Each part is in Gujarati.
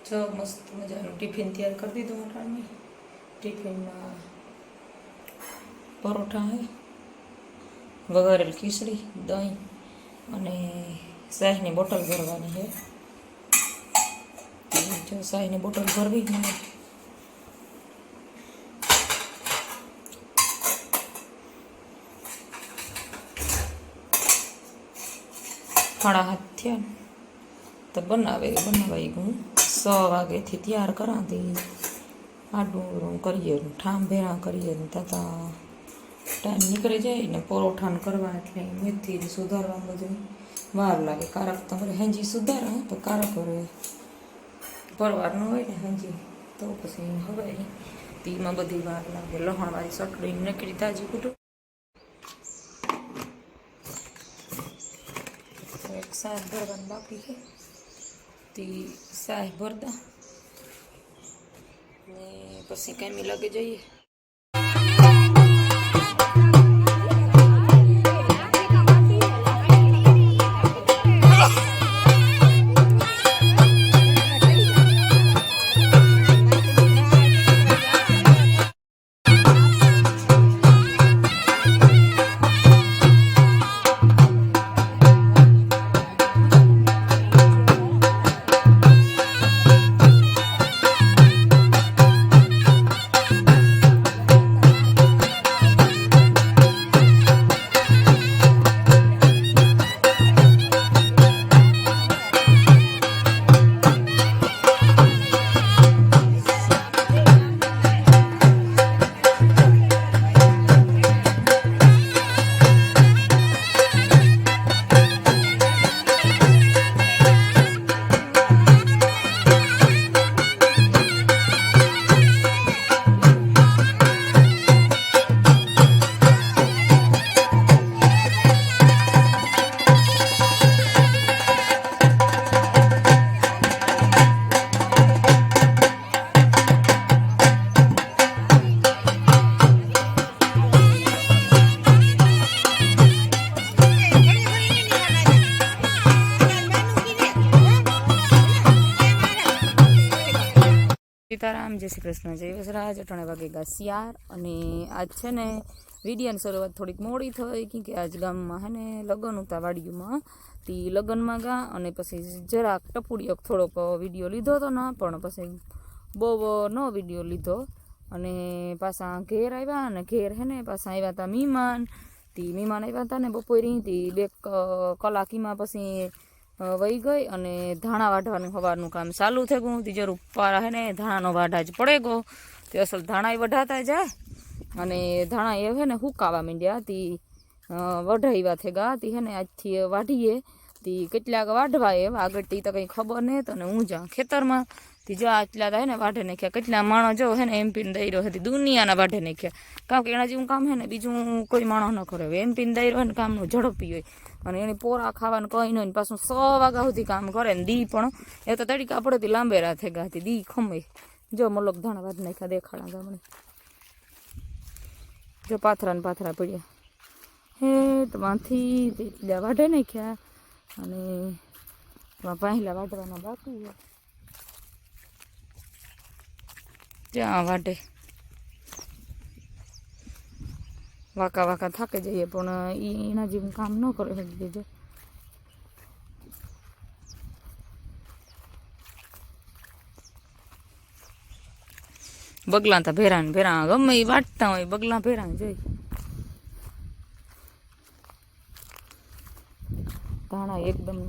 જો મસ્ત મજાનું ટિફિન તૈયાર કરી દીધું અટાણું. ટિફિનમાં પરોઠા હે, વઘારેલ ખીચડી, દહીં અને શાહીની બોટલ ભરવાની છે. જો શાહીની બોટલ ભરવી મને સાડા 7 થયા તો બનાવાઈ હું 6 વાગ્યાથી તૈયાર કરાતી આડું કરીએ ઠામ ભેરા કરીએ તથા ટાઈમ નીકળી જાય ને પરોઠાને કરવા એટલે મેથી સુધારવા બધું વાર લાગે. કારક તમારે હેંજી સુધારા તો કારક હવે પરવારનો હોય ને હેંજી તો પછી હવે તેમાં બધી વાર લાગે. લહણવાળી ચટણી નીકળી તાજી કૂટું એક શાક ભરવાનું બાકી છે તે શાક ભરતા ને પછી કાંઈ લાગે જઈએ. સીતારામ, જય શ્રી કૃષ્ણ, જય વસરાજ. 8 વાગે ઘાસિયાર અને આજ છે ને વિડીયોની શરૂઆત થોડીક મોડી થઈ કેમ કે આજ ગામમાં હે ને લગ્ન હતા વાડીઓમાં. તે લગ્નમાં ગા અને પછી જરાક ટપુડીઓ થોડોક વિડીયો લીધો હતો ને પણ પછી બહુ ન વિડીયો લીધો અને પાછા ઘેર આવ્યા અને ઘેર હે ને પાછા આવ્યા હતા મહેમાન. તે મહેમાન આવ્યા હતા ને બપોરી તે 2 કલાકીમાં પછી વહી ગઈ અને ધાણા વાઢવાનું સવારનું કામ ચાલુ થઈ ગયું. તે જરૂર પારા હે ને ધાણાનો વાઢા જ પડે ગયો તે અસલ ધાણા એ વઢાતા જાય અને ધાણા એ હે ને હુકાવા માંડ્યા. તે વઢાવ્યા થઈ ગયા તે હે ને આજથી વાઢીએ તે કેટલાક વાઢવા એ આગળ તે તો કંઈ ખબર નહીં તો ને હું જા ખેતરમાં તે જો આટલા હે ને વાઢે નાખ્યા. કેટલા માણસ જો હે ને એમપીને દઈ રહ્યો હતી દુનિયાના વાઢે નાખ્યા. કારણ કે એના જેવું કામ હે ને બીજું કોઈ માણસ ન કરે. એમપીને દઈ રહ્યો ને કામનું ઝડપી હોય અને એને પોરા ખાવાનું કંઈ નહીં પાછું 6 વાગ્યા સુધી કામ કરે ને દી પણ એ તો તડીકા પડેથી લાંબેરા થઈ ગયા હતી દી ખમે. જો મલક ધાણા વાઢ નાખ્યા દેખાડા ગામડે જો પાથરા ને પાથરા પડ્યા હે તમાંથી તેટલા વાઢે નાખ્યા અને પહેલા વાઢવાના બાકી જ્યાં વાઢે વાકા વાકા થાકે જઈએ પણ એના જેવું કામ ન કરે હજી દેજો. બગલા તો ભેરા ને ભેરા ગમે એ વાટતા હોય બગલા ભેરા જોઈ. ધાણા એકદમ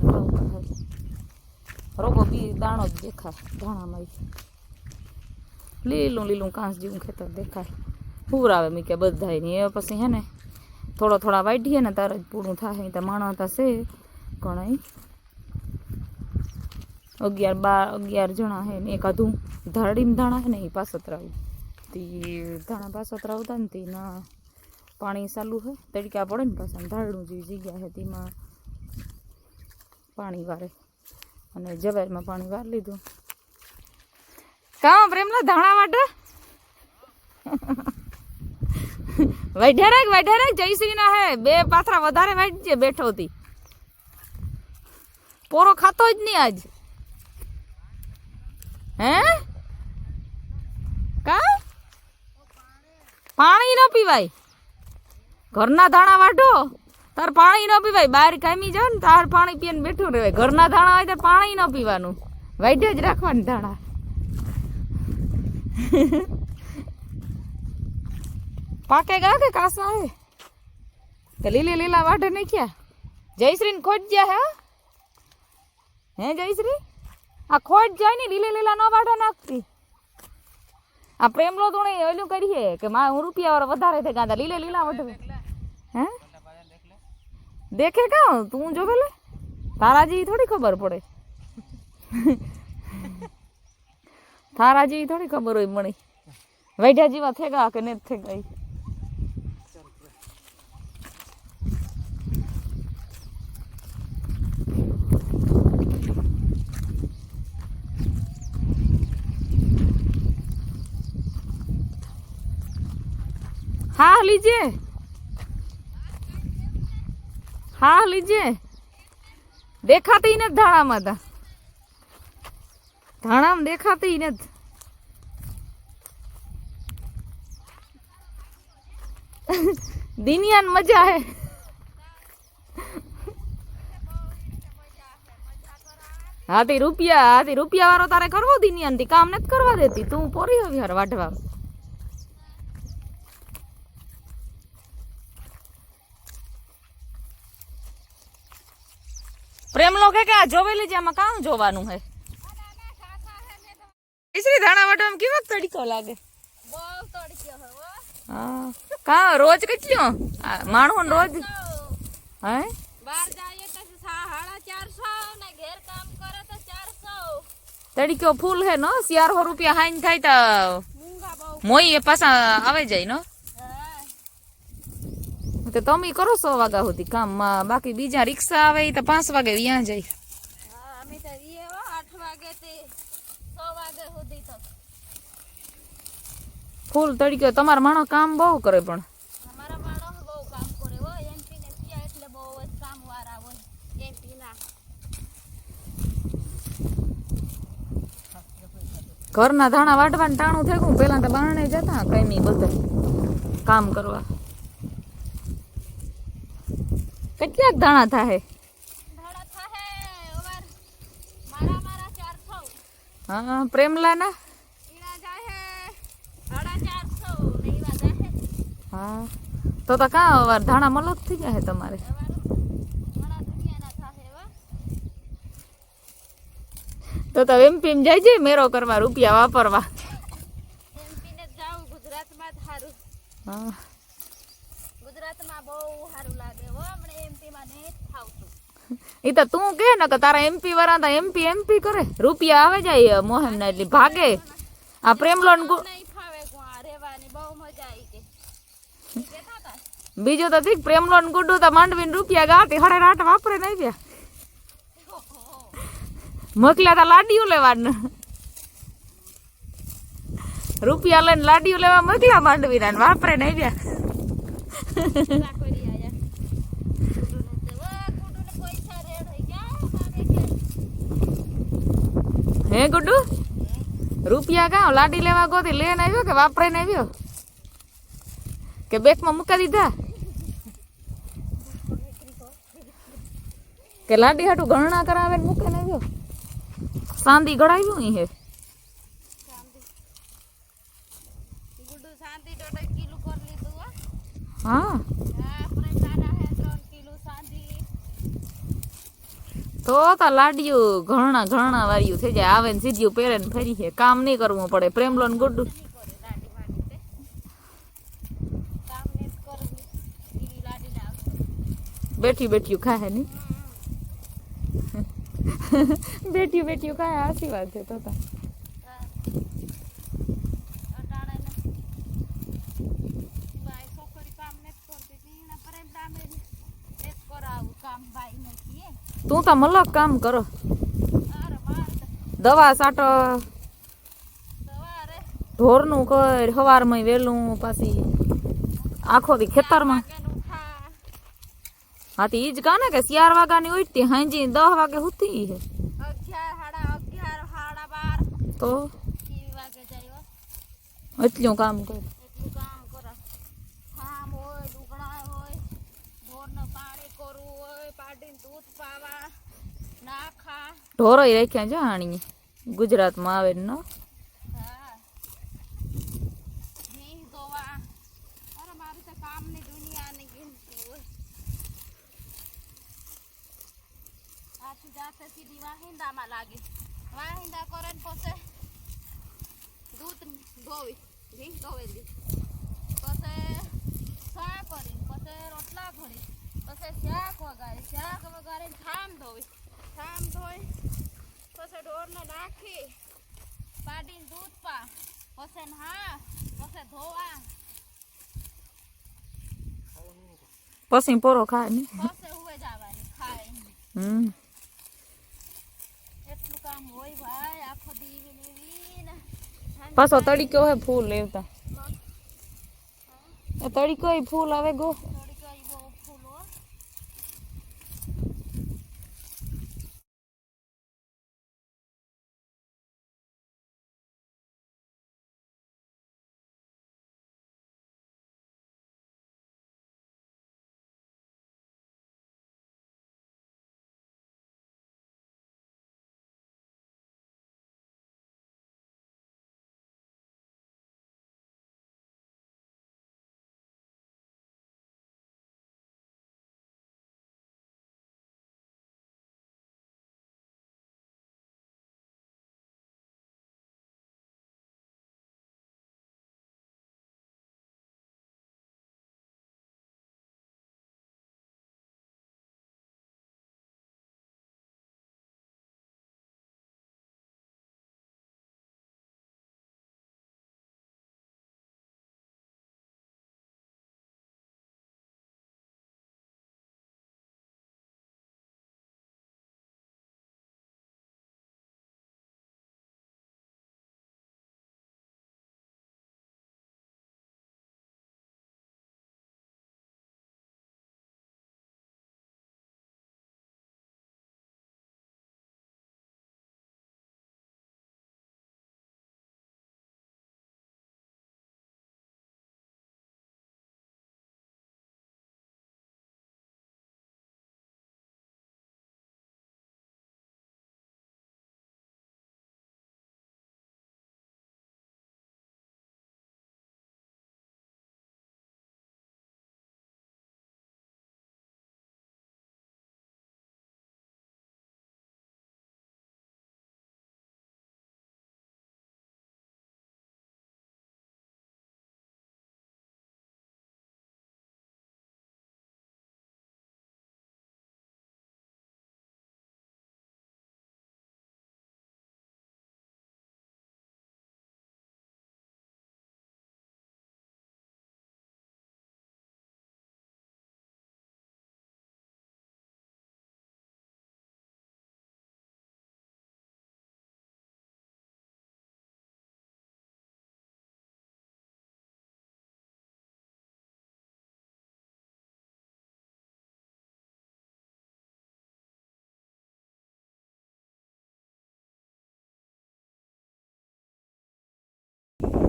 રોગો બી દાણો જ દેખાય ધાણામાં. લીલું લીલું કાંસ જેવું ખેતર દેખાય. પૂર આવે મીકે બધા ને એ પછી હે ને થોડા વાઢીએ ને તારે જ પૂરું થાય. તો માણસ થશે ઘણા 11-12 જણા હે ને એકાદું ધાડીમાં ધાણા હે ને એ પાસતરાવું તે ધાણા પાસતરાવતા ને તેના પાણી ચાલુ હે તડકા પડે ને પાછા ધારડું જેવી જગ્યા હે તેમાં પાણી વારે અને જવારમાં પાણી વાર લીધું. કામ પ્રેમલા ધાણા વાટે વાઢ્યા રાખ જયશ્રી ના હે 2 પાથરા વધારે વાઢજે બેઠો હતી પોરો ખાતો જ નહીં આજ પીવાય, ઘરના ધાણા વાઢો તાર પાણી ન પીવાય. બહાર કામી જાવ ને તાર પાણી પીને બેઠું રહેવાય. ઘરના ધાણા હોય ત્યારે પાણી ન પીવાનું, વાઢ્યા જ રાખવાનું ધાણા. પાકે ગયા કે કાસા હે કે લીલી લીલા વાઢે નાખ્યા? જયશ્રી ને ખોટ ગયા હે જયશ્રી? આ ખોટ જાય ને લીલા લીલા ન વાઢે નાખતી. આ પ્રેમલો તો ઓલું કરીએ કે હું રૂપિયા વાળો વધારે થઈ ગયા લીલે લીલા વાઢે. હે દેખે કા તું જો પેલે તારા જેવી થોડી ખબર પડે. તારા જેવી થોડી ખબર હોય મણી વૈઢા જેવા થેગા કે ને થેગા. हाँ लीजिए, हाँ लीजिए. देखाती नहीं धाणा में था, धाणा में देखाती नहीं. दुनिया में मजा है. हाथी रुपया वारो तारे करवो दुनिया थी काम नहीं करवा देती. तू पोरी हो यार वाटवा. प्रेम लोग है क्या जोवे लीजिए आमा कहाँ जोवानु है? इसरी धाणा वाटवा में केवो तड़को लागे? बहुत तड़को है वो. हां का रोज कितलो माणो रोज हैं? बाहर जाए तो 450 ने घर काम करे तो 400. तड़को फूल है नो 400 रुपया हाइन थाय तो मूंगा बहु मोई पासा आवे जाय नो. तो તમે કરો 100 વાગ્યા સુધી કામ, બાકી બીજા રિક્ષા આવે તો 5 વાગે ત્યાં જાય. હા અમે તો ઈએ 8 વાગે થી 100 વાગે સુધી તો ફૂલ તડકે. તમારા માણો કામ બહુ કરે પણ અમારા માણો બહુ કામ કરે હો. એમપી ને ત્યાં એટલે બહુ જ કામ વાળા હોય એમપી ના. ઘરના ધાણા વાટવાનું ટાણું થયું. પેલા તો બારણે જતા કઈમી બધા કામ કરવા. કેટલા દાણા થાય? દાણા થાય ઓવર મારા 400. હા પ્રેમલા ના ઈના જાય 450 ને ઈવા જાય. હા તો કા ઓવર દાણા મલક થઈ જાય તમારે? ઘણા દુનિયાના થાય એવા. તો એમપી માં જાય છે મેરો કરવા, રૂપિયા વાપરવા. એમપી ને જાવ ગુજરાતમાં થારું. હા ગુજરાતમાં બહુ સારું લાગે હો. આપણે એમપી માં ને થાવતું. ઈ તો તું કે ને કે તારા એમપી વાળા તો એમપી કરે, રૂપિયા આવે જાય મોહમ ના એટલે ભાગે. આ પ્રેમલોન નહીં ફાવે ગોા રહેવાની બહુ મજા આવી કે કેતા તા. બીજો તો ઠીક પ્રેમલોન ગુડ્ડુ તો માંડવીને રૂપિયા ગાતી હડે રાટ વાપરે નહીં ગયા. મોકલ્યા તા લાડીઓ લેવાનું, રૂપિયા લઈને લાડીઓ લેવા મોકલ્યા માંડવીના, વાપરે નહીં ગયા. હે ગુડ્ડુ રૂપિયા કા લાડી લેવા ગોતી લઈને આવ્યો કે વાપરાઈને આવ્યો કે બેગમાં મૂકી દીધા કે લાડી હાટું ગણના કરાવે ને મૂકીને આવ્યો? ચાંદી ગળાવ્યું હે હા. તો લાડિયું ઘણા વાર્યું થઈ જાય. આવે ને સીધું પહેરે ને ફરી છે, કામ નહીં કરવું પડે. પ્રેમલોન ગુડ્ડુ બેઠ્યું ખાય નહીં. બેઠ્યું ખાય આશી વાત છે. તો તું તો મલક કામ કરો, દવા સાટો, ઢોરનું કર, સવારમાં વેલું પાછી આખો દી ખેતરમાં. હા તો ઈ જ કાને કે 4 વાગ્યાની ઉઠતી હાંજી 10 વાગે હુતી હે. 11, 11, 12 તો એટલું કામ કરે. ઢોરોય રાખ્યા જો આણીએ ગુજરાતમાં આવે ને વાહિંદા કરે ને પછી દૂધ ધોવી ઘી ધોવેલી પછી ચા કરી પછી રોટલા ઘડી પછી શાક વગાડી ઠામ ધોવી ઠામ ધોઈ પછી ઢોરને નાખી પાડીને દૂધ પા પછી હા પછી ધોવા પછી પોરો ખાય ને પછી હુવે જવાની ખાય એટલું કામ હોય ભાઈ આખો દીવી ને પાછો તડીકો હોય ફૂલ લેવતા તડીકો ફૂલ આવે ગો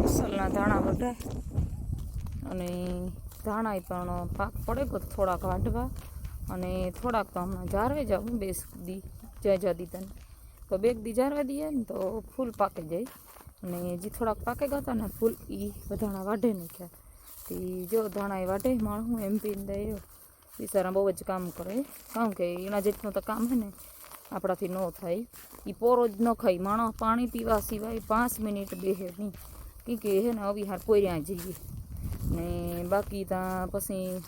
અસલના ધાણા બધા અને ધાણા પણ પાક પડે તો થોડાક વાઢવા અને થોડાક તો હમણાં જારવે જાઉં બે દી જ્યાં દીધા તો બે દી જારવા દઈએ ને તો ફૂલ પાકી જાય અને જે થોડાક પાકે ગયા હતા ને ફૂલ એ ધાણા વાઢે નાખ્યા તે જો ધાણા એ વાઢે માણું એમ પીને દે બિચારા બહુ જ કામ કરે કારણ કે એના જેટલું તો કામ છે ને આપણાથી ન થાય એ પોરો જ ન ખાય માણસ પાણી પીવા સિવાય 5 મિનિટ બેહે નહીં કે હે ને અવિહાર પોર્યા જઈએ ને બાકી ત્યાં પછી